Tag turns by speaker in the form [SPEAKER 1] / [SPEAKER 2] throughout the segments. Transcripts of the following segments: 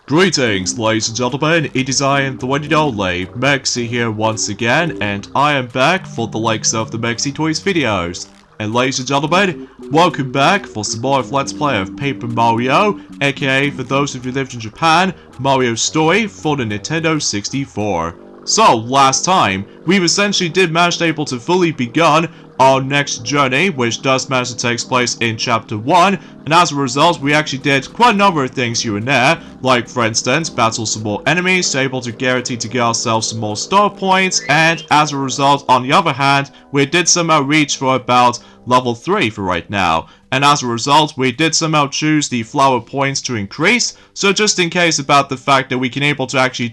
[SPEAKER 1] Greetings, ladies and gentlemen, it is I, the one and only, Mexi here once again, and I am back for the likes of the Mexi Toys videos. And ladies and gentlemen, welcome back for some more of Let's Play of Paper Mario, aka, for those of you who lived in Japan, Mario's Story for the Nintendo 64. So, last time, we've essentially did manage able to fully begun our next journey, which does manage to take place in Chapter 1, and as a result, we actually did quite a number of things here and there, like, for instance, battle some more enemies, able to guarantee to get ourselves some more star points, and as a result, on the other hand, we did somehow reach for about level 3 for right now. And as a result, we did somehow choose the flower points to increase, so just in case about the fact that we can able to actually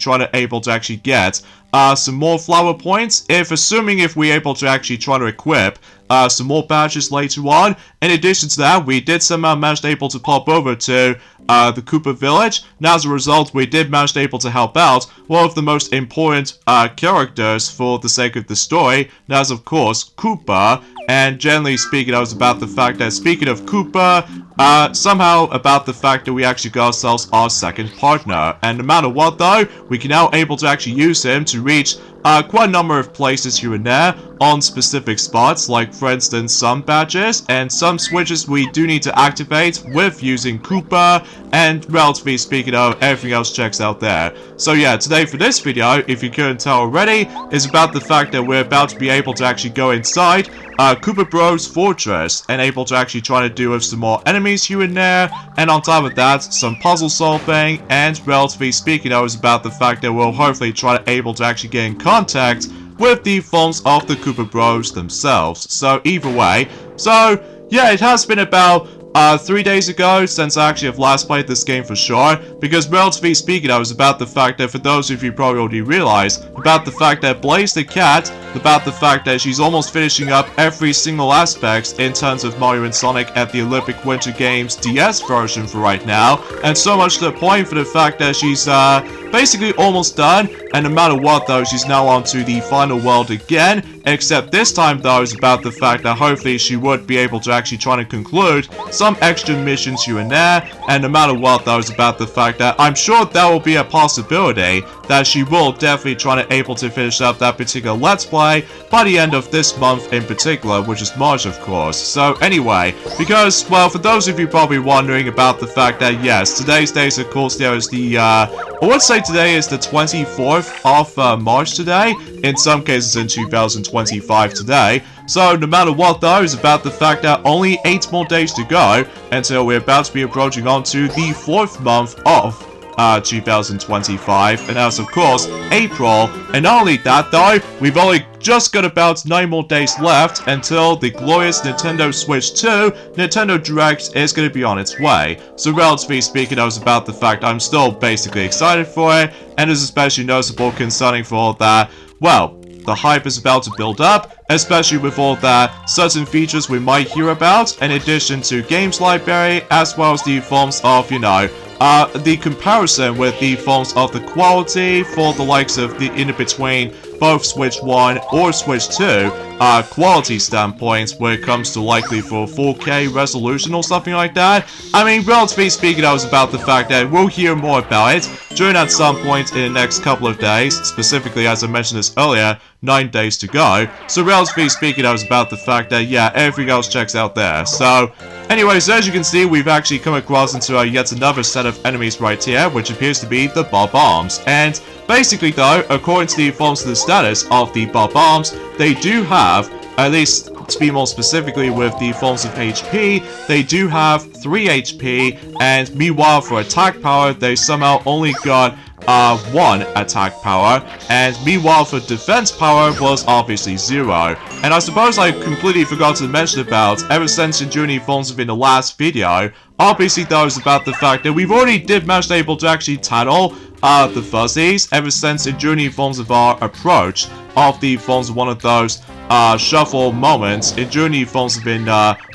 [SPEAKER 1] get some more flower points, assuming if we able to actually try to equip some more badges later on. In addition to that, we did somehow manage able to pop over to the Koopa village, and as a result, we did manage able to help out one of the most important characters for the sake of the story, and that's of course Koopa. And generally speaking, I was about the fact that, speaking of Koopa, somehow about the fact that we actually got ourselves our second partner. And no matter what though, we can now able to actually use him to reach quite a number of places here and there on specific spots, like for instance some badges and some switches we do need to activate with using Koopa, and relatively speaking of everything else checks out there. So yeah, today for this video, if you couldn't tell already, is about the fact that we're about to be able to actually go inside Koopa Bros fortress and able to actually try to deal with some more enemies here and there, and on top of that, some puzzle solving, and relatively speaking, I was about the fact that we'll hopefully try to able to actually get in contact with the forms of the Koopa Bros themselves. So either way, so yeah, it has been about 3 days ago since I actually have last played this game for sure, because relatively speaking, I was about the fact that, for those of you who probably already realized, about the fact that Blaze the Cat, about the fact that she's almost finishing up every single aspect in terms of Mario and Sonic at the Olympic Winter Games DS version for right now, and so much to the point for the fact that she's basically almost done, and no matter what though, she's now on to the final world again, except this time though is about the fact that hopefully she would be able to actually try to conclude some extra missions here and there, and no matter what though is about the fact that I'm sure there will be a possibility that she will definitely try to able to finish up that particular Let's Play by the end of this month in particular, which is March of course. So anyway, because, well, for those of you probably wondering about the fact that yes, today's date of course there is the, I would say today is the 24th of March today, in some cases in 2025 today. So no matter what though, is about the fact that only 8 more days to go until we're about to be approaching on to the 4th month of 2025, and that's of course April. And not only that though, we've only just got about 9 more days left until the glorious Nintendo Switch 2 Nintendo Direct is going to be on its way. So relatively speaking, I was about the fact I'm still basically excited for it, and it's especially noticeable concerning for all that, well, the hype is about to build up, especially with all that certain features we might hear about, in addition to games library, as well as the forms of, you know, the comparison with the forms of the quality for the likes of the in-between both Switch 1 or Switch 2 quality standpoints when it comes to likely for 4K resolution or something like that. I mean, relatively speaking, I was about the fact that we'll hear more about it during at some point in the next couple of days, specifically as I mentioned this earlier, 9 days to go. So relatively speaking, I was about the fact that yeah, everything else checks out there. So anyways, as you can see, we've actually come across into yet another set of enemies right here, which appears to be the Bob-Ombs. And basically though, according to the forms of the status of the Bob-Ombs, they do have, at least to be more specifically with the forms of HP, they do have 3 HP, and meanwhile for attack power, they somehow only got 1 attack power, and meanwhile for defense power was obviously 0. And I suppose I completely forgot to mention about, ever since the journey forms within the last video, obviously that was about the fact that we've already did manage to able to actually tackle the fuzzies ever since the journey forms of our approach of the forms of one of those shuffle moments. In journey forms have been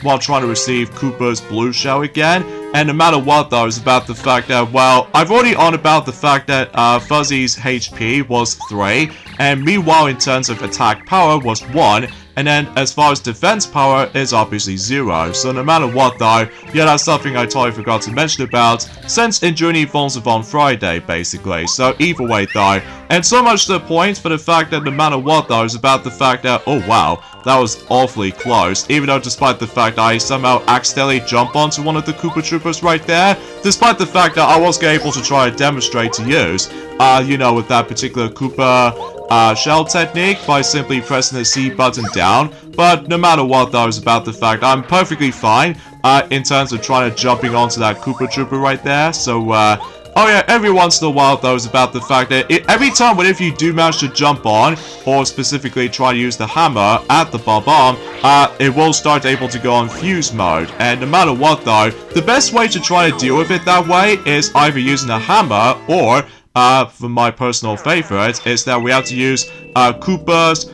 [SPEAKER 1] while trying to receive Koopa's blue shell again. And no matter what though, is about the fact that, well, I've already on about the fact that Fuzzy's HP was 3, and meanwhile in terms of attack power was 1, And then as far as defense power, it's obviously 0. So no matter what though, yeah, that's something I totally forgot to mention about, since Injury falls on Friday, basically. So either way though, and so much to the point for the fact that no matter what though, is about the fact that, oh wow, that was awfully close, even though despite the fact I somehow accidentally jumped onto one of the Koopa Troopers right there, despite the fact that I was able to try to demonstrate to use, you know, with that particular Koopa shell technique by simply pressing the C button down. But no matter what though, is about the fact I'm perfectly fine in terms of trying to jumping onto that Koopa Trooper right there. So oh yeah, every once in a while though, is about the fact that every time whenever you do manage to jump on, or specifically try to use the hammer at the bomb, it will start able to go on fuse mode. And no matter what though, the best way to try to deal with it that way is either using a hammer, or for my personal favorite, is that we have to use Koopa's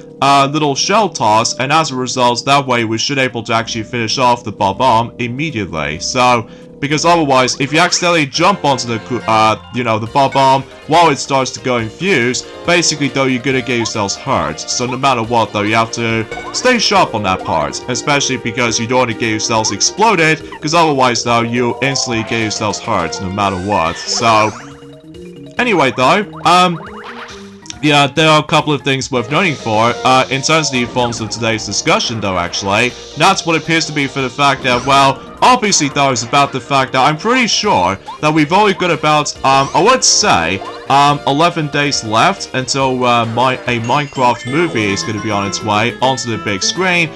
[SPEAKER 1] little shell toss, and as a result, that way we should able to actually finish off the bomb immediately. So, because otherwise, if you accidentally jump onto the, you know, the bomb while it starts to go infuse, basically though, you're gonna get yourselves hurt. So no matter what though, you have to stay sharp on that part, especially because you don't want to get yourselves exploded, because otherwise though, you instantly get yourselves hurt no matter what. So anyway though, yeah, there are a couple of things worth noting for, in terms of the forms of today's discussion though actually. That's what appears to be for the fact that, well, obviously though, is about the fact that I'm pretty sure that we've only got about, I would say, 11 days left until a Minecraft movie is going to be on its way onto the big screen.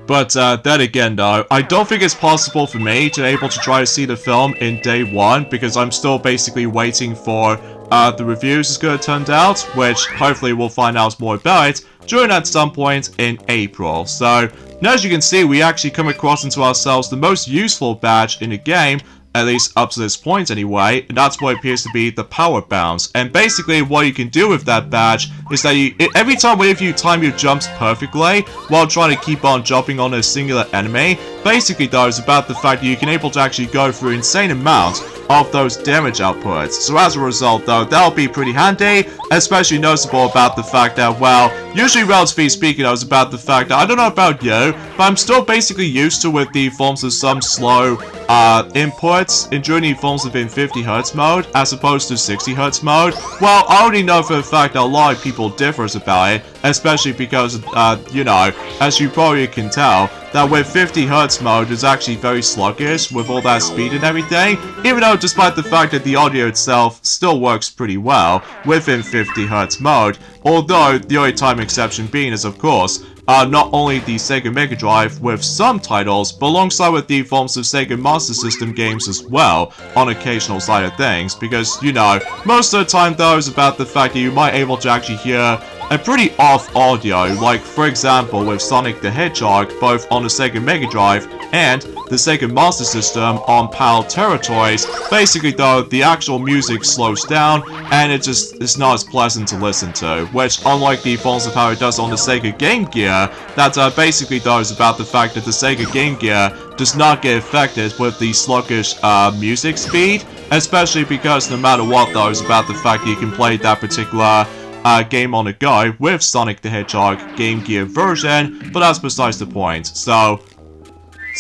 [SPEAKER 1] But then again though, I don't think it's possible for me to able to try to see the film in day 1, because I'm still basically waiting for the reviews is going to turn out, which hopefully we'll find out more about it during at some point in April. So now as you can see, we actually come across into ourselves the most useful badge in the game, at least up to this point anyway, and that's what appears to be the power bounce. And basically what you can do with that badge is that every time whenever you time your jumps perfectly while trying to keep on jumping on a singular enemy, basically though, is about the fact that you can able to actually go through insane amounts of those damage outputs. So as a result though, that'll be pretty handy, especially noticeable about the fact that, well, usually relatively speaking, I was about the fact that, I don't know about you, but I'm still basically used to with the forms of some slow inputs during the forms of in 50Hz mode as opposed to 60Hz mode. Well, I already know for a fact that a lot of people differs about it, especially because, you know, as you probably can tell, that with 50Hz mode is actually very sluggish with all that speed and everything, even though despite the fact that the audio itself still works pretty well within 50Hz mode, although the only time exception being is of course not only the Sega Mega Drive with some titles, but alongside with the forms of Sega Master System games as well, on occasional side of things, because, you know, most of the time though is about the fact that you might able to actually hear a pretty off audio, like for example with Sonic the Hedgehog, both on the Sega Mega Drive and the Sega Master System on PAL territories. Basically though, the actual music slows down and it just is not as pleasant to listen to, which unlike the forms of how it does on the Sega Game Gear, that basically though is about the fact that the Sega Game Gear does not get affected with the sluggish music speed, especially because no matter what though is about the fact that you can play that particular game on the go with Sonic the Hedgehog Game Gear version, but that's besides the point. So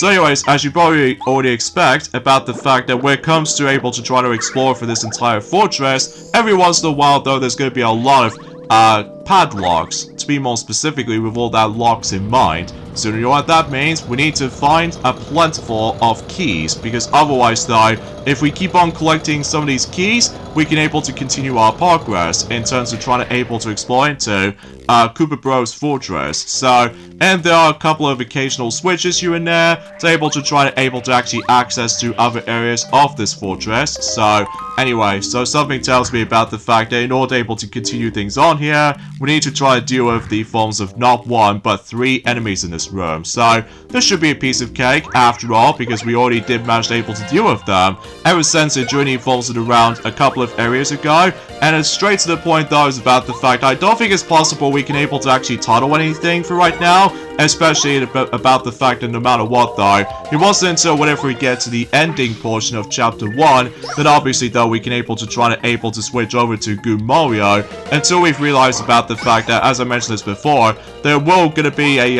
[SPEAKER 1] anyways, as you probably already expect about the fact that when it comes to able to try to explore for this entire fortress, every once in a while though there's going to be a lot of padlocks, to be more specifically with all that locks in mind. So you know what that means? We need to find a plentiful of keys, because otherwise though, if we keep on collecting some of these keys, we can able to continue our progress in terms of trying to able to explore into Koopa Bros fortress. So, and there are a couple of occasional switches here and there to able to actually access to other areas of this fortress. So anyway, so something tells me about the fact that in order able to continue things on here, we need to try to deal with the forms of not 1 but 3 enemies in this room. So this should be a piece of cake after all, because we already did manage to able to deal with them ever since the journey falls around a couple of areas ago. And it's straight to the point though is about the fact I don't think it's possible we can able to actually title anything for right now, especially about the fact that no matter what though, it wasn't until whenever we get to the ending portion of chapter 1 that obviously though we can able to switch over to Goom Mario, until we've realized about the fact that, as I mentioned this before, there will gonna be a,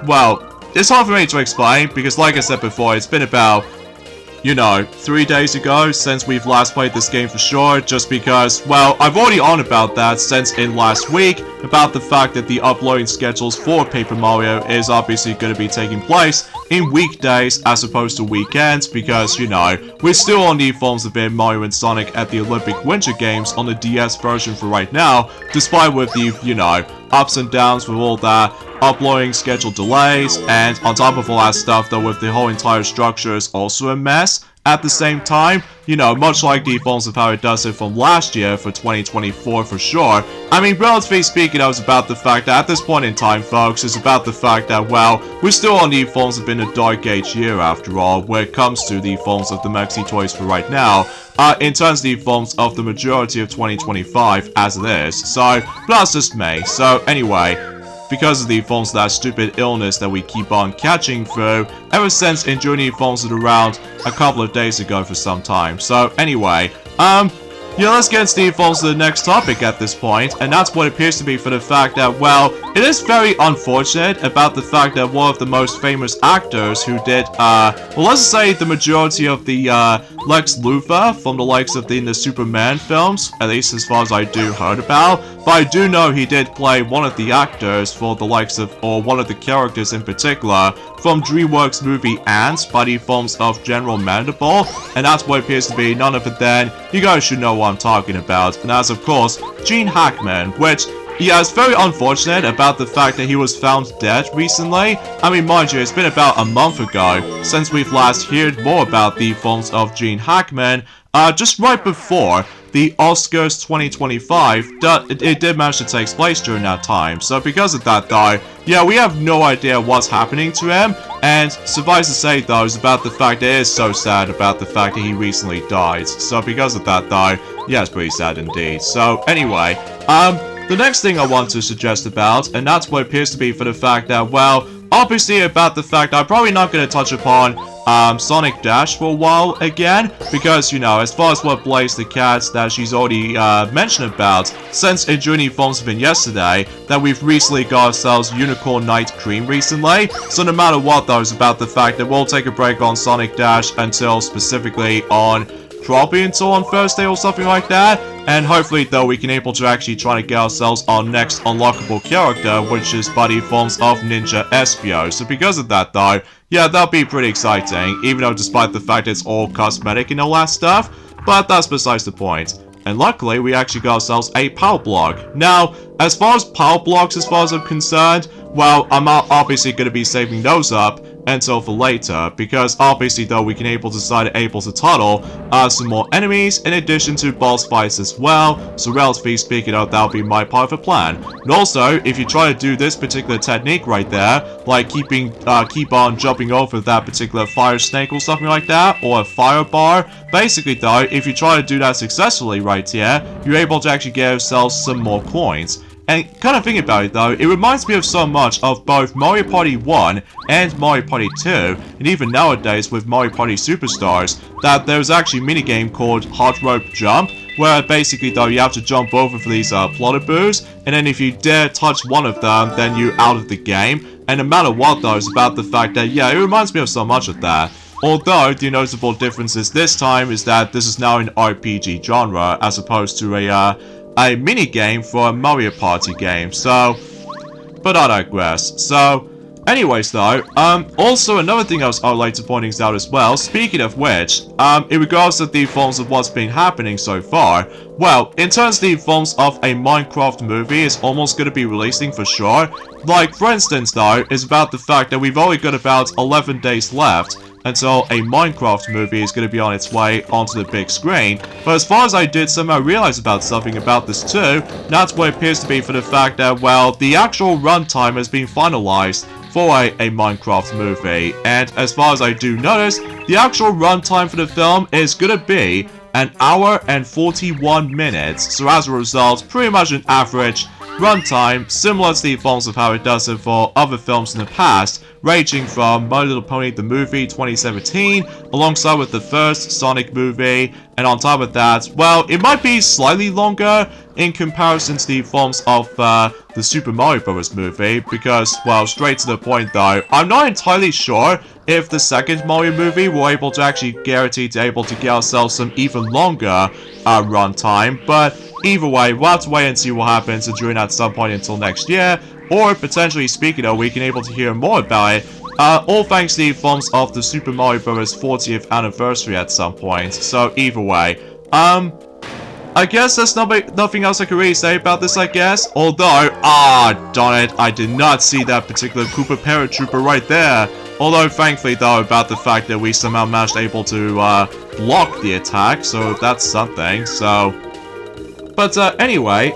[SPEAKER 1] well, it's hard for me to explain, because like I said before, it's been about, you know, 3 days ago since we've last played this game for sure, just because, well, I've already on about that since in last week, about the fact that the uploading schedules for Paper Mario is obviously going to be taking place in weekdays as opposed to weekends, because, you know, we're still on the forms of being Mario and Sonic at the Olympic Winter Games on the DS version for right now, despite with the, you know, ups and downs with all that uploading schedule delays, and on top of all that stuff though, with the whole entire structure is also a mess. At the same time, you know, much like the forms of how it does it from last year for 2024 for sure. I mean, relatively speaking, I was about the fact that at this point in time, folks, it's about the fact that, well, we're still on the forms of in a dark age year after all, when it comes to the forms of the Maxi toys for right now. In terms of the forms of the majority of 2025 as it is. So, but that's just me. So, anyway, because of the forms of that stupid illness that we keep on catching through ever since enjoying the forms it around a couple of days ago for some time. So anyway, yeah, let's get into the forms of the next topic at this point, and that's what appears to be for the fact that, well, it is very unfortunate about the fact that one of the most famous actors who did, well, let's say the majority of the, Lex Luthor from the likes of the Superman films, at least as far as I do heard about, but I do know he did play one of the actors for the likes of, or one of the characters in particular, from DreamWorks movie Ants by the forms of General Mandible, and that's what appears to be none other than, you guys should know what I'm talking about, and that's of course Gene Hackman, which, yeah, it's very unfortunate about the fact that he was found dead recently. I mean, mind you, it's been about a month ago since we've last heard more about the forms of Gene Hackman, just right before the Oscars 2025, it did manage to take place during that time. So because of that though, yeah, we have no idea what's happening to him, and suffice to say though, is about the fact that it is so sad about the fact that he recently died. So because of that though, yeah, it's pretty sad indeed. So anyway, the next thing I want to suggest about, and that's what appears to be for the fact that, well, obviously about the fact I'm probably not going to touch upon Sonic Dash for a while again, because, you know, as far as what Blaze the Cat that she's already mentioned about, since enjoying the forms of it yesterday, that we've recently got ourselves Unicorn Night Cream recently, so no matter what though, it's about the fact that we'll take a break on Sonic Dash until specifically on probably until on Thursday or something like that, and hopefully though we can able to actually try to get ourselves our next unlockable character, which is by the forms of Ninja Espio. So because of that though, yeah, that'll be pretty exciting, even though despite the fact it's all cosmetic and all that stuff, but that's besides the point. And luckily, we actually got ourselves a power block. Now, as far as power blocks as far as I'm concerned, well, I'm obviously going to be saving those up until for later, because obviously though we can able to tunnel some more enemies in addition to boss fights as well, so relatively speaking that'll be my part of the plan. And also, if you try to do this particular technique right there, like keep on jumping over that particular fire snake or something like that, or a fire bar, basically though, if you try to do that successfully right here, you're able to actually get yourself some more coins. And kind of thinking about it though, it reminds me of so much of both Mario Party 1 and Mario Party 2, and even nowadays with Mario Party Superstars, that there's actually a minigame called Hot Rope Jump, where basically though you have to jump over for these plotter boos, and then if you dare touch one of them, then you're out of the game. And no matter what though, it's about the fact that, yeah, it reminds me of so much of that. Although, the noticeable difference is this time is that this is now an RPG genre, as opposed to a mini-game for a Mario Party game, so, but I digress. So, anyways though, also another thing I would like to point out as well, speaking of which, in regards to the forms of what's been happening so far, well, in terms of the forms of a Minecraft movie is almost going to be releasing for sure. Like, for instance though, is about the fact that we've only got about 11 days left until a Minecraft movie is going to be on its way onto the big screen. But as far as I did somehow realize about something about this too, that's what it appears to be for the fact that, well, the actual runtime has been finalized for a Minecraft movie. And as far as I do notice, the actual runtime for the film is going to be 1 hour and 41 minutes. So as a result, pretty much an average runtime, similar to the forms of how it does it for other films in the past, ranging from My Little Pony the movie 2017, alongside with the first Sonic movie, and on top of that, well, it might be slightly longer in comparison to the forms of the Super Mario Bros. Movie, because, well, straight to the point though, I'm not entirely sure if the second Mario movie we're able to actually guarantee to able to get ourselves some even longer runtime, but either way, we'll have to wait and see what happens during at some point until next year, or potentially speaking of, we can able to hear more about it, all thanks to the forms of the Super Mario Bros. 40th anniversary at some point. So either way, I guess there's nothing else I can really say about this, I guess. Although, darn it, I did not see that particular Koopa paratrooper right there. Although, thankfully, though, about the fact that we somehow managed able to block the attack, so that's something. So, but anyway,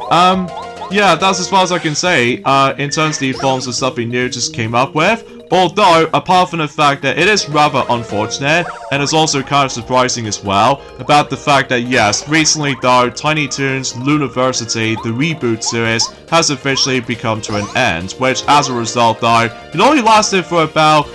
[SPEAKER 1] yeah, that's as far as I can say in terms of the forms of stuff we new just came up with. Although, apart from the fact that it is rather unfortunate, and it's also kind of surprising as well, about the fact that yes, recently though, Tiny Toons Luniversity, the reboot series, has officially become to an end, which as a result though, it only lasted for about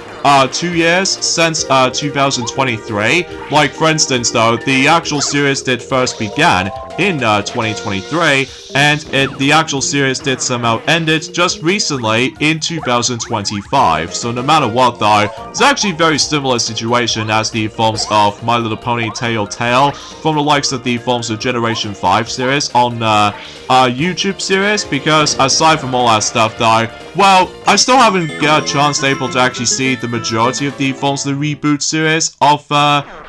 [SPEAKER 1] 2 years since 2023. Like for instance though, the actual series did first began in 2023, and the actual series did somehow ended just recently in 2025. So no matter what though, it's actually a very similar situation as the forms of My Little Pony Tale from the likes of the forms of Generation 5 series on YouTube series, because aside from all that stuff though, well, I still haven't got a chance to able to actually see the majority of the forms of the reboot series of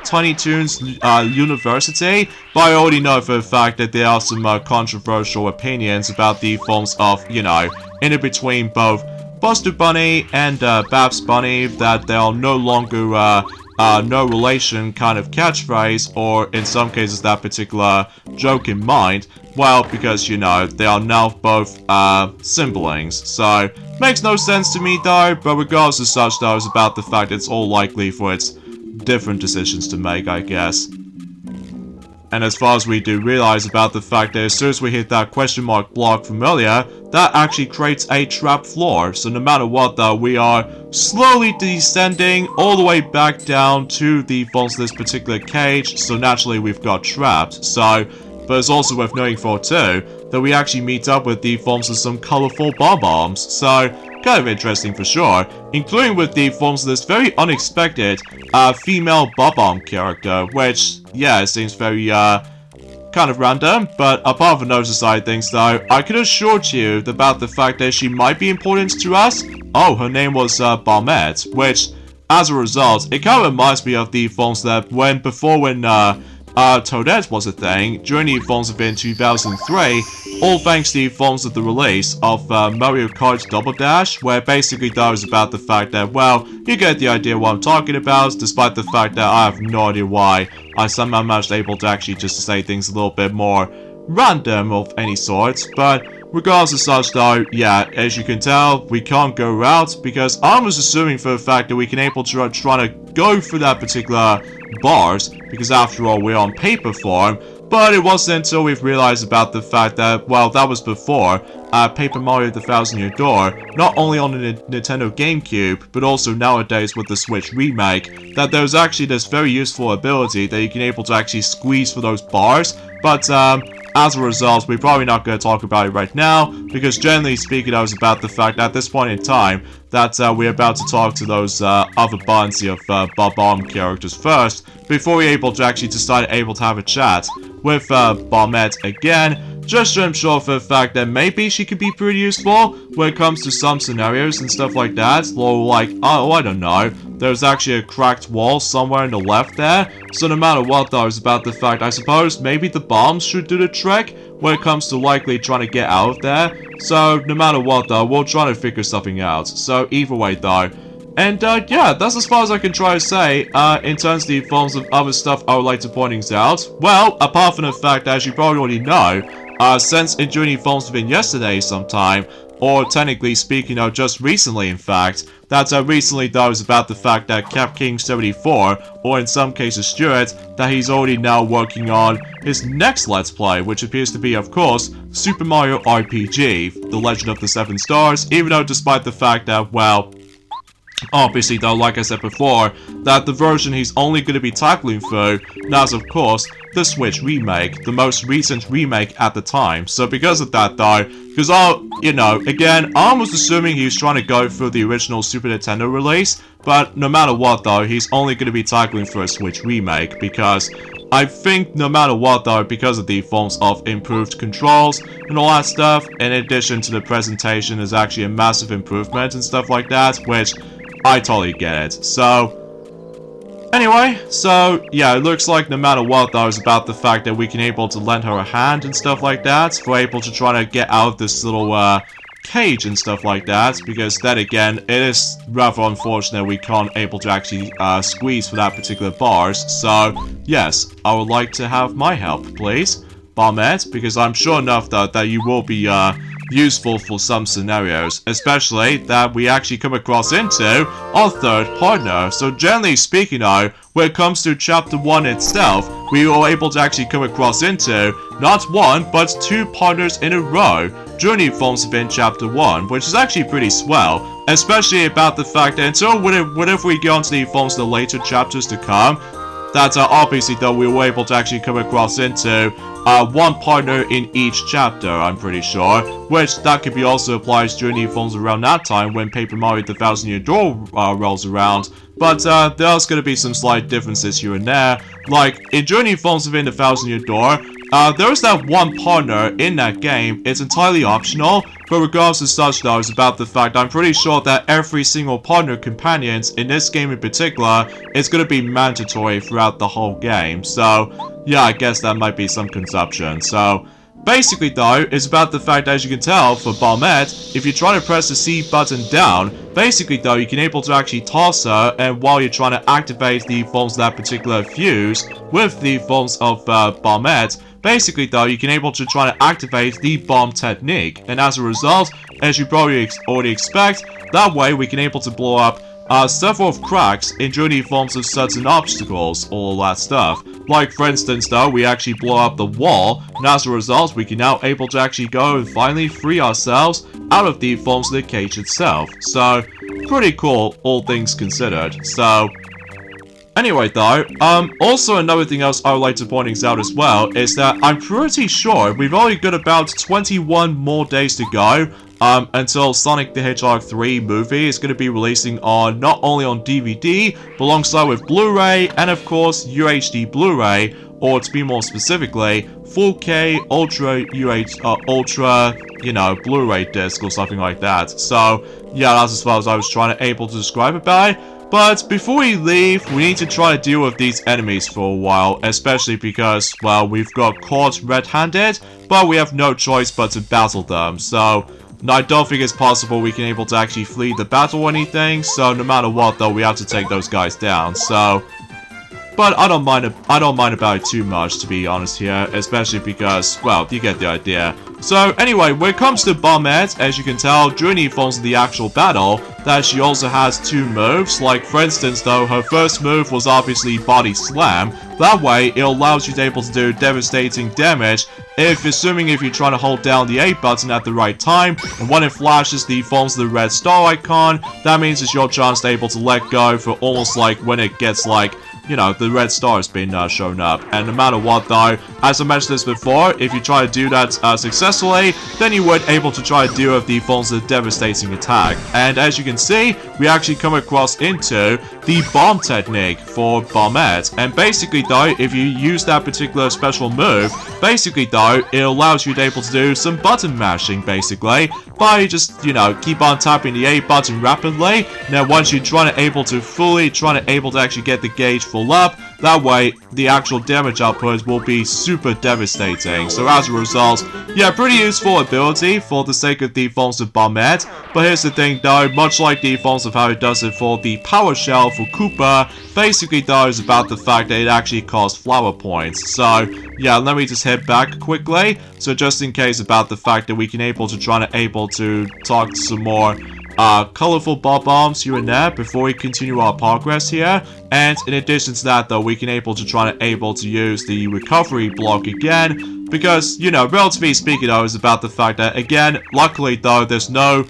[SPEAKER 1] Tiny Toons University, but I already know for a fact that there are some controversial opinions about the forms of, you know, in between both Buster Bunny and Babs Bunny, that they are no longer no relation kind of catchphrase, or in some cases that particular joke in mind. Well, because, you know, they are now both siblings, so makes no sense to me though, but regardless of such though, it's about the fact it's all likely for its different decisions to make, I guess. And as far as we do realize about the fact that as soon as we hit that question mark block from earlier, that actually creates a trap floor. So no matter what though, we are slowly descending all the way back down to the falls of this particular cage, so naturally we've got trapped. So, but it's also worth noting for too, that we actually meet up with the forms of some colorful bombs. So, kind of interesting for sure, including with the forms of this very unexpected female bomb character, which, yeah, it seems very kind of random, but apart from those aside things though, I can assure you about the fact that she might be important to us. Oh, her name was Bombette, which, as a result, it kind of reminds me of the forms that when Toadette was a thing, during the forms of in 2003, all thanks to the forms of the release of Mario Kart Double Dash, where basically that was about the fact that, well, you get the idea what I'm talking about, despite the fact that I have no idea why I somehow managed able to actually just say things a little bit more random of any sort, but regardless of such though, yeah, as you can tell, we can't go out, because I was assuming for the fact that we can able to try to go through that particular bars, because after all, we're on paper form, but it wasn't until we've realized about the fact that, well, that was before Paper Mario the Thousand Year Door, not only on the Nintendo GameCube, but also nowadays with the Switch remake, that there's actually this very useful ability that you can able to actually squeeze for those bars, but as a result, we're probably not going to talk about it right now, because generally speaking, I was about the fact at this point in time that we're about to talk to those other bunch of bomb characters first, before we're able to actually decide able to have a chat with Bombette again, just to ensure for the fact that maybe she could be pretty useful when it comes to some scenarios and stuff like that, or like, oh, I don't know, there's actually a cracked wall somewhere on the left there, so no matter what though, it's about the fact, I suppose, maybe the bombs should do the trick when it comes to likely trying to get out of there, so no matter what though, we'll try to figure something out, so either way though. And yeah, that's as far as I can try to say in terms of the forms of other stuff I would like to point out. Well, apart from the fact that, as you probably already know, since during the forms within yesterday sometime, or technically speaking, just recently, in fact. That recently, though, is about the fact that Cap King 74, or in some cases Stuart, that he's already now working on his next Let's Play, which appears to be, of course, Super Mario RPG, The Legend of the Seven Stars, even though despite the fact that, well, obviously, though, like I said before, that the version he's only going to be tackling through now is, of course, the Switch remake, the most recent remake at the time. So because of that, though, because, again, I was assuming he was trying to go through the original Super Nintendo release, but no matter what, though, he's only going to be tackling through a Switch remake, because I think no matter what, though, because of the forms of improved controls and all that stuff, in addition to the presentation, is actually a massive improvement and stuff like that, which I totally get it. So, anyway, so, yeah, it looks like no matter what, though, it's about the fact that we can able to lend her a hand and stuff like that, for able to try to get out of this little, cage and stuff like that, because then again, it is rather unfortunate we can't able to actually, squeeze for that particular bars. So, yes, I would like to have my help, please, Bombette, because I'm sure enough, though, that you will be, useful for some scenarios, especially that we actually come across into our third partner. So generally speaking, though, when it comes to Chapter 1 itself, we were able to actually come across into not one, but two partners in a row during the forms within Chapter 1, which is actually pretty swell, especially about the fact that until whenever we get onto the forms of the later chapters to come, that obviously, though, we were able to actually come across into one partner in each chapter, I'm pretty sure, which that could be also applied during the forms around that time when Paper Mario The Thousand Year Door rolls around, but there's going to be some slight differences here and there, like in during the forms within The Thousand Year Door, there's that one partner in that game. It's entirely optional, but regardless of such, though, it's about the fact I'm pretty sure that every single partner companions in this game in particular is going to be mandatory throughout the whole game. So, yeah, I guess that might be some consumption. So, basically, though, it's about the fact, as you can tell, for Bombette, if you try to press the C button down, basically, though, you can able to actually toss her, and while you're trying to activate the forms of that particular fuse with the forms of Bombette, basically, though, you can able to try to activate the bomb technique, and as a result, as you probably already expect, that way we can able to blow up several of cracks in during forms of certain obstacles, all that stuff. Like, for instance, though, we actually blow up the wall, and as a result, we can now able to actually go and finally free ourselves out of the forms of the cage itself. So, pretty cool, all things considered. So, anyway, though, also another thing else I would like to point out as well is that I'm pretty sure we've only got about 21 more days to go until Sonic the Hedgehog 3 movie is going to be releasing on not only on DVD, but alongside with Blu-ray and of course UHD Blu-ray, or to be more specifically, 4K Ultra Ultra, Blu-ray disc or something like that. So, yeah, that's as far as I was trying to able to describe it by. But before we leave, we need to try to deal with these enemies for a while, especially because, well, we've got caught red-handed, but we have no choice but to battle them. So, I don't think it's possible we can able to actually flee the battle or anything, so no matter what, though, we have to take those guys down. So, but I don't mind about it too much, to be honest here, especially because, well, you get the idea. So, anyway, when it comes to Bombette, as you can tell, during the forms of the actual battle, that she also has two moves. Like, for instance, though, her first move was obviously Body Slam. That way, it allows you to be able to do devastating damage assuming if you're trying to hold down the A button at the right time, and when it flashes the forms of the red star icon, that means it's your chance to be able to let go for almost like when it gets like, the red star has been shown up. And no matter what, though, as I mentioned this before, if you try to do that successfully, then you would able to try to deal with the forms of the devastating attack. And as you can see, we actually come across into the bomb technique for Bombette. And basically, though, if you use that particular special move, basically, though, it allows you to able to do some button mashing, basically, by just, keep on tapping the A button rapidly. Now, once you're fully trying to able to actually get the gauge full full up. That way, the actual damage output will be super devastating. So as a result, yeah, pretty useful ability for the sake of the forms of Bombette. But here's the thing though, much like the forms of how it does it for the Power Shell for Koopa, basically though is about the fact that it actually costs flower points. So yeah, let me just head back quickly. So just in case about the fact that we can able to talk some more colorful bob-bombs here and there before we continue our progress here. And in addition to that though, we can able to use the recovery block again, because, you know, relatively speaking though, is about the fact that, again, luckily though, there's no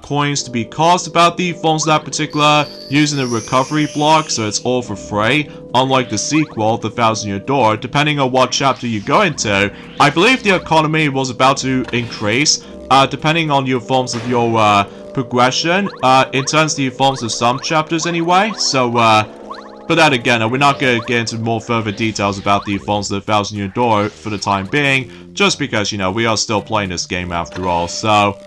[SPEAKER 1] coins to be cost about the forms of that particular using the recovery block, so it's all for free. Unlike the sequel, The 1,000-Year Door, depending on what chapter you go into, I believe the economy was about to increase, depending on your forms of your progression, in terms of the forms of some chapters anyway. So but that again, we're not going to get into more further details about the forms of the 1,000-Year Door for the time being, just because, you know, we are still playing this game after all. So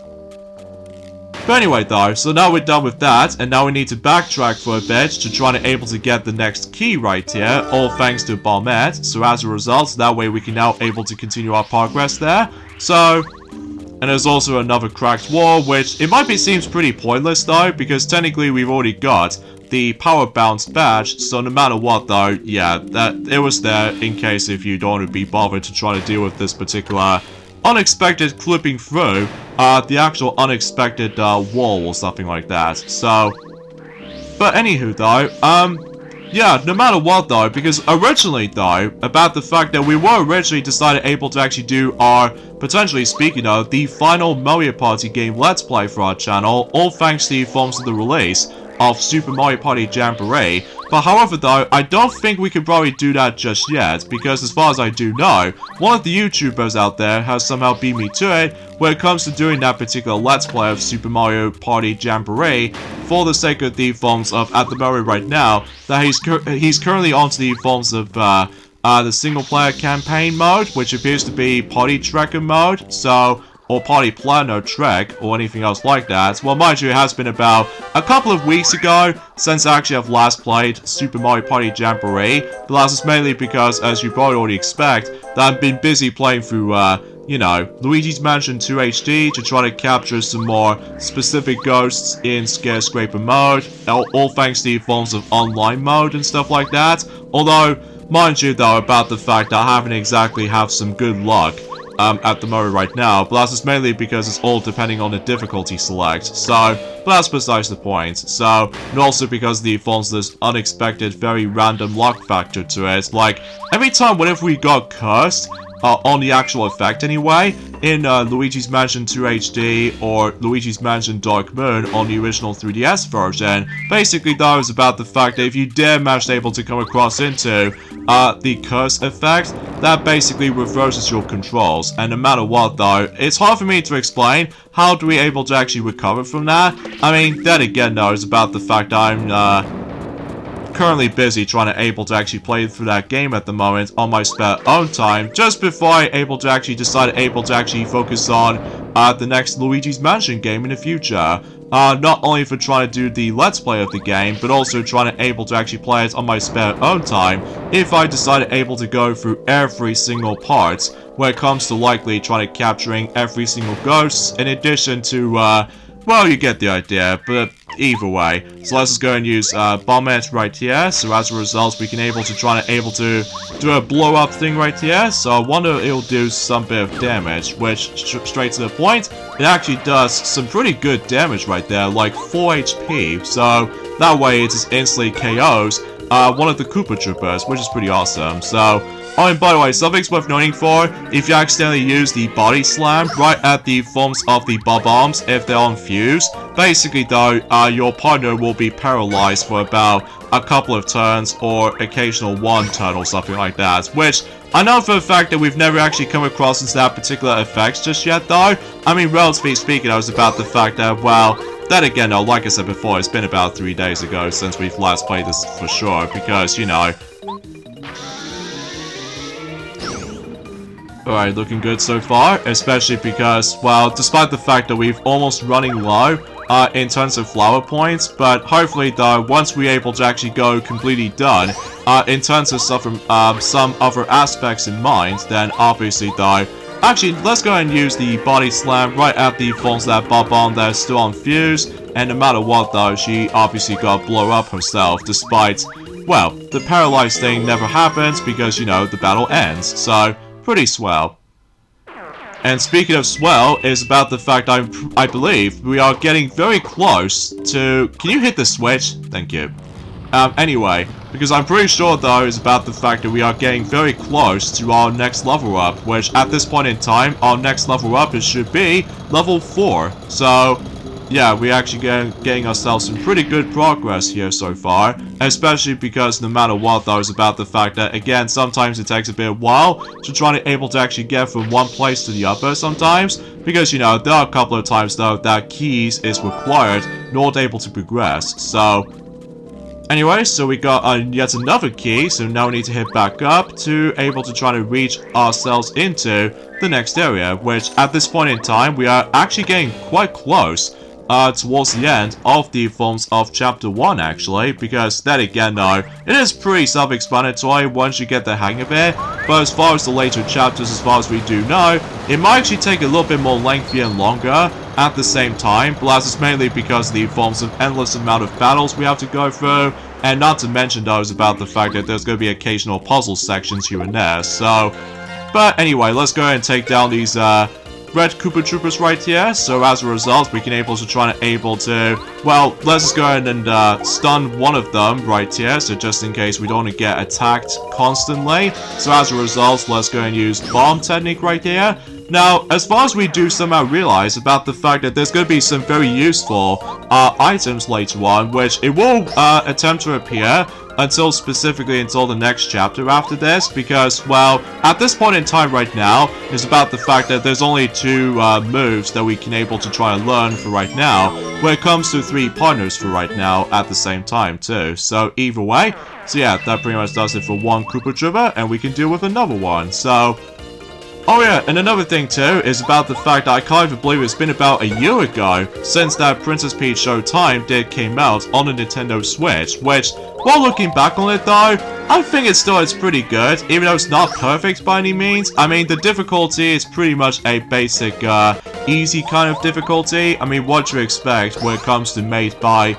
[SPEAKER 1] but anyway though, so now we're done with that, and now we need to backtrack for a bit to try to able to get the next key right here, all thanks to Bombette. So as a result, that way we can now able to continue our progress there. So, and there's also another cracked wall, which it might be seems pretty pointless though, because technically we've already got the power bounce badge, so no matter what though, yeah, that it was there in case if you don't want to be bothered to try to deal with this particular unexpected clipping through the actual unexpected wall or something like that. So, but anywho though, yeah, no matter what though, because originally though, about the fact that we were originally decided able to actually do our, potentially speaking of, the final Mario Party game Let's Play for our channel, all thanks to the forms of the release of Super Mario Party Jamboree. But however though, I don't think we could probably do that just yet, because as far as I do know, one of the YouTubers out there has somehow beat me to it when it comes to doing that particular Let's Play of Super Mario Party Jamboree, for the sake of the forms of, at the moment right now, that he's currently onto the forms of the single player campaign mode, which appears to be Party Trekker mode, so, or Party Planner Trek, or anything else like that. Well, mind you, it has been about a couple of weeks ago since I actually have last played Super Mario Party Jamboree, but that's just mainly because, as you probably already expect, that I've been busy playing through, you know, Luigi's Mansion 2 HD to try to capture some more specific ghosts in Scare-Scraper mode, all thanks to the forms of online mode and stuff like that. Although, mind you though, about the fact that I haven't exactly have some good luck at the moment right now, but that's just mainly because it's all depending on the difficulty select, so, but that's besides the point. So, and also because the forms this unexpected, very random luck factor to it, like, every time whenever we got cursed, on the actual effect anyway, in Luigi's Mansion 2 HD or Luigi's Mansion Dark Moon on the original 3DS version, basically that was about the fact that if you dare manage able to come across into the curse effect, that basically reverses your controls, and no matter what though, it's hard for me to explain how do we able to actually recover from that. I mean, then again though, it's about the fact that I'm currently busy trying to able to actually play through that game at the moment on my spare own time, just before I able to actually decide able to actually focus on the next Luigi's Mansion game in the future. Not only for trying to do the Let's Play of the game, but also trying to able to actually play it on my spare own time if I decided able to go through every single part when it comes to likely trying to capturing every single ghost, in addition to well, you get the idea, but either way. So let's just go and use Bombette right here. So as a result, we can able to do a blow up thing right here. So I wonder it'll do some bit of damage, which straight to the point, it actually does some pretty good damage right there, like 4 HP. So that way it just instantly KOs one of the Koopa Troopers, which is pretty awesome. So, oh, and by the way, something's worth noting for, if you accidentally use the body slam right at the forms of the bob-bombs, if they're on fuse, basically though, your partner will be paralyzed for about a couple of turns, or occasional one turn or something like that, which I know for a fact that we've never actually come across into that particular effect just yet though. I mean, relatively speaking, I was about the fact that, well, then again, though, like I said before, it's been about 3 days ago since we've last played this for sure, because, you know. Alright, looking good so far, especially because, well, despite the fact that we've almost running low in terms of flower points, but hopefully though, once we're able to actually go completely done in terms of some other aspects in mind, then obviously though, actually, let's go ahead and use the body slam right at the forms that Bob-omb that is still on fuse, and no matter what though, she obviously got blow up herself, despite, well, the paralyzed thing never happens because, you know, the battle ends, so, pretty swell. And speaking of swell, is about the fact I believe we are getting very close to... Can you hit the switch? Thank you. Anyway, because I'm pretty sure though is about the fact that we are getting very close to our next level up, which at this point in time, our next level up should be level 4. So, yeah, we're actually getting ourselves some pretty good progress here so far, especially because no matter what though is about the fact that, again, sometimes it takes a bit of while to try to able to actually get from one place to the other sometimes, because, you know, there are a couple of times though that keys is required in order to able to progress, so... Anyway, so we got yet another key, so now we need to hit back up to able to try to reach ourselves into the next area, which at this point in time, we are actually getting quite close towards the end of the forms of Chapter 1, actually, because then again, though, it is pretty self-explanatory once you get the hang of it, but as far as the later chapters, as far as we do know, it might actually take a little bit more lengthy and longer at the same time, but that's mainly because the forms of endless amount of battles we have to go through, and not to mention those about the fact that there's going to be occasional puzzle sections here and there, so... But anyway, let's go ahead and take down these, red Koopa Troopers right here, so as a result, we can able to, well, let's just go ahead and stun one of them right here, so just in case we don't get attacked constantly. So as a result, let's go and use bomb technique right here. Now, as far as we do somehow realize about the fact that there's going to be some very useful items later on, which it will attempt to appear until the next chapter after this, because, well, at this point in time right now, is about the fact that there's only 2 moves that we can able to try and learn for right now, when it comes to 3 partners for right now at the same time too. So either way, so yeah, that pretty much does it for one Koopa Trooper, and we can deal with another one, so... Oh yeah, and another thing too is about the fact that I can't even believe it's been about a year ago since that Princess Peach Showtime came out on the Nintendo Switch, which, while looking back on it though, I think it's pretty good, even though it's not perfect by any means. I mean, the difficulty is pretty much a basic, easy kind of difficulty. I mean, what you expect when it comes to made by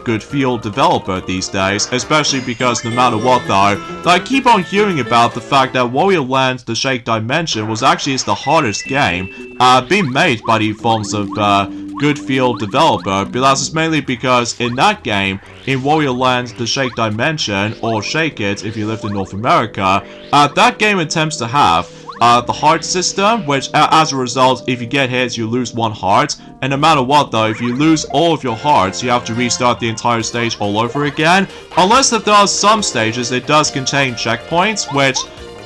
[SPEAKER 1] good field developer these days, especially because no matter what though, I keep on hearing about the fact that Warrior Land The Shake Dimension was actually the hardest game being made by the forms of good field developer, but that's mainly because in that game, in Warrior Land The Shake Dimension, or Shake It if you lived in North America, that game attempts to have the heart system, which as a result, if you get hit, you lose 1 heart, and no matter what though, if you lose all of your hearts, you have to restart the entire stage all over again, unless if there are some stages it does contain checkpoints, which,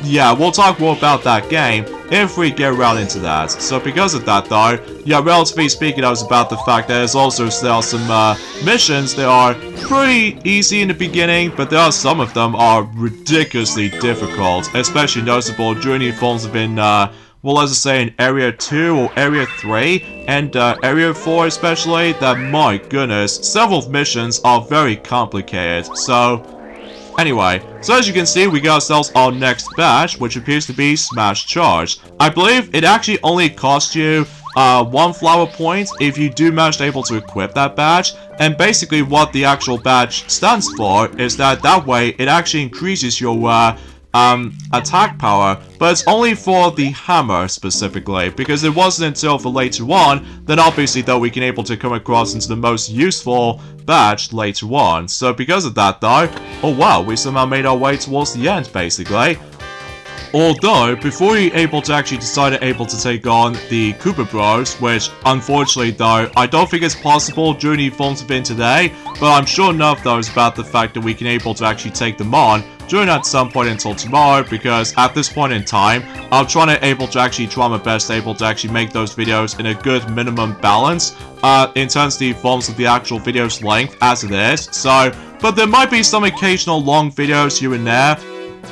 [SPEAKER 1] yeah, we'll talk more about that game if we get around into that. So because of that though, yeah, relatively speaking, I was about the fact that there are some missions that are pretty easy in the beginning, but there are some of them are ridiculously difficult, especially noticeable during the forms of well, let's just say in Area 2 or Area 3 and Area 4 especially, that, my goodness, several missions are very complicated, so... Anyway, so as you can see, we got ourselves our next badge, which appears to be Smash Charge. I believe it actually only costs you 1 flower point if you do manage to able to equip that badge, and basically what the actual badge stands for is that way it actually increases your attack power, but it's only for the hammer specifically, because it wasn't until for later on that obviously though we can able to come across into the most useful badge later on. So because of that though, oh wow, we somehow made our way towards the end basically. Although, before we able to actually decide to take on the Koopa Bros, which unfortunately though, I don't think it's possible during the forms of today, but I'm sure enough though is about the fact that we can able to actually take them on during at some point until tomorrow, because at this point in time, I'm trying to try my best to make those videos in a good minimum balance, in terms of the forms of the actual video's length as it is, so, but there might be some occasional long videos here and there,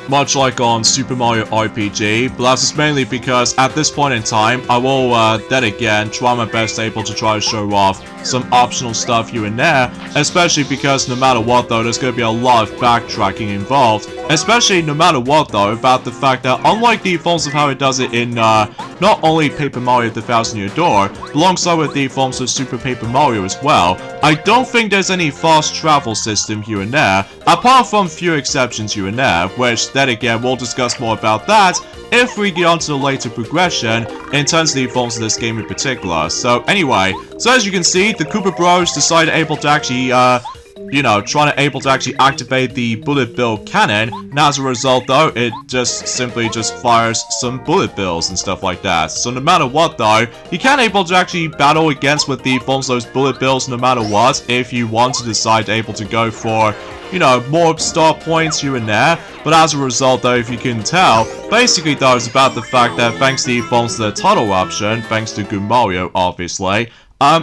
[SPEAKER 1] much like on Super Mario RPG, but that's just mainly because at this point in time, I will then again try my best to try to show off some optional stuff here and there, especially because no matter what though, there's going to be a lot of backtracking involved, especially no matter what though, about the fact that unlike the forms of how it does it in not only Paper Mario The Thousand Year Door, but alongside with the forms of Super Paper Mario as well, I don't think there's any fast travel system here and there, apart from few exceptions here and there, which then again we'll discuss more about that if we get onto the later progression in terms of the forms of this game in particular. So anyway, so as you can see, the Koopa Bros decided able to actually trying to able to actually activate the bullet bill cannon, and as a result though, it just simply fires some bullet bills and stuff like that. So no matter what though, you can able to actually battle against with the forms of those bullet bills no matter what, if you want to decide able to go for, you know, more star points here and there. But as a result though, if you can tell, basically though, it's about the fact that thanks to the forms of the tunnel option, thanks to Good Mario obviously,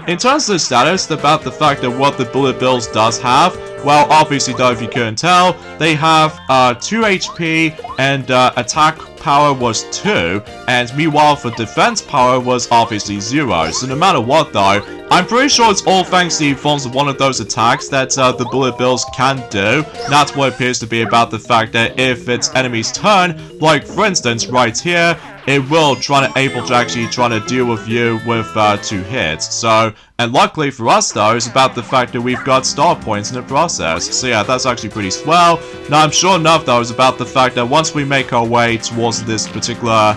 [SPEAKER 1] in terms of the status, about the fact that what the bullet bills does have, well, obviously though, if you couldn't tell, they have 2 HP and attack power was 2, and meanwhile for defense power was obviously 0. So no matter what though, I'm pretty sure it's all thanks to the forms of one of those attacks that the bullet bills can do. That's what appears to be about the fact that if it's enemy's turn, like for instance right here, it will try to deal with you with 2 hits. So, and luckily for us though, it's about the fact that we've got star points in the process. So yeah, that's actually pretty swell. Now I'm sure enough though, it's about the fact that once we make our way towards this particular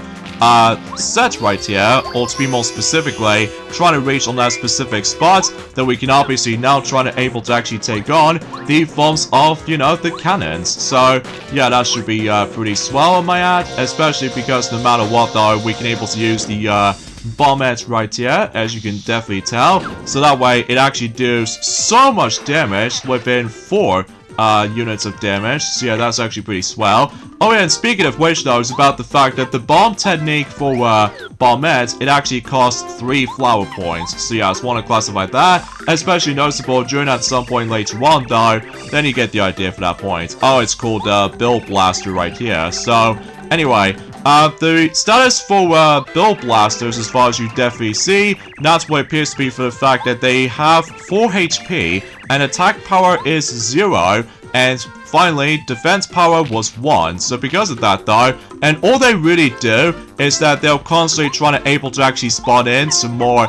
[SPEAKER 1] set right here, or to be more specifically, trying to reach on that specific spot, that we can obviously now try to able to actually take on the forms of, you know, the cannons. So yeah, that should be pretty swell on my ad, especially because no matter what though, we can able to use the bombette right here, as you can definitely tell, so that way it actually does so much damage within 4 units of damage. So yeah, that's actually pretty swell. Oh yeah, and speaking of which though, it's about the fact that the bomb technique for bombette, it actually costs 3 flower points. So yeah, I just want to classify that, especially noticeable during at some point later on though, then you get the idea for that point. Oh, it's called Bill Blaster right here. So anyway, the status for Bill Blasters, as far as you definitely see, that's what it appears to be for the fact that they have 4 HP, and attack power is 0, and finally, defense power was 1. So because of that though, and all they really do is that they'll constantly try to able to actually spawn in some more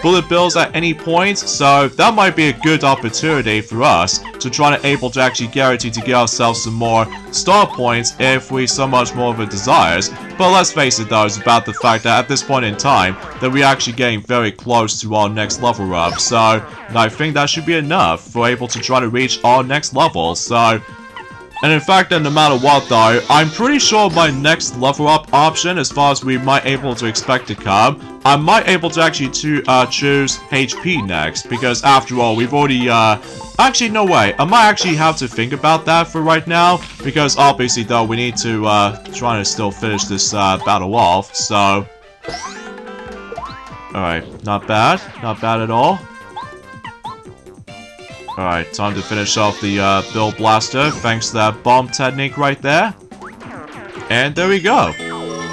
[SPEAKER 1] bullet bills at any point, so that might be a good opportunity for us to try to able to actually guarantee to get ourselves some more star points if we so much more of a desires. But let's face it though, it's about the fact that at this point in time, that we're actually getting very close to our next level up, so I think that should be enough for able to try to reach our next level. So, and in fact, no matter what though, I'm pretty sure my next level up option, as far as we might able to expect to come, I might able to actually choose HP next, because after all, we've already, actually no way, I might actually have to think about that for right now, because obviously though, we need to, try to still finish this, battle off, so. Alright, not bad at all. Alright, time to finish off the Bill Blaster, thanks to that bomb technique right there. And there we go.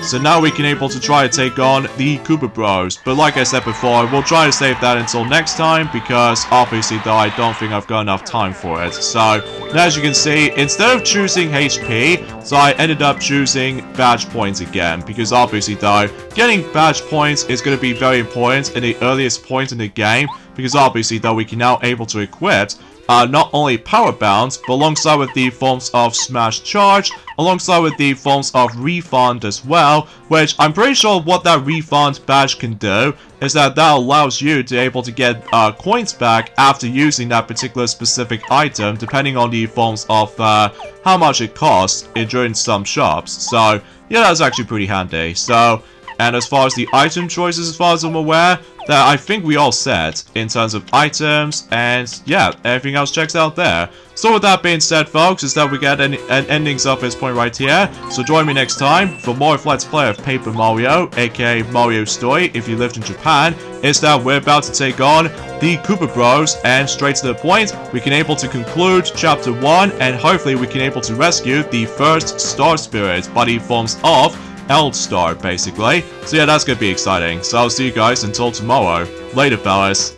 [SPEAKER 1] So now we can able to try to take on the Koopa Bros. But like I said before, we'll try to save that until next time, because obviously though, I don't think I've got enough time for it. So, as you can see, instead of choosing HP, so I ended up choosing badge points again, because obviously though, getting badge points is going to be very important in the earliest point in the game, because obviously though, we can now able to equip not only power bounce, but alongside with the forms of smash charge, alongside with the forms of refund as well, which I'm pretty sure what that refund badge can do is that allows you to able to get coins back after using that particular specific item, depending on the forms of how much it costs during some shops. So yeah, that's actually pretty handy. So, and as far as the item choices, as far as I'm aware, that I think we all set in terms of items, and yeah, everything else checks out there. So with that being said, folks, is that we get an endings of this point right here. So join me next time for more of Let's Play of Paper Mario, aka Mario Story, if you lived in Japan. Is that we're about to take on the Koopa Bros, and straight to the point, we can able to conclude Chapter 1, and hopefully we can able to rescue the first Star Spirit by the forms of Star, basically. So yeah, that's gonna be exciting. So I'll see you guys until tomorrow. Later, fellas.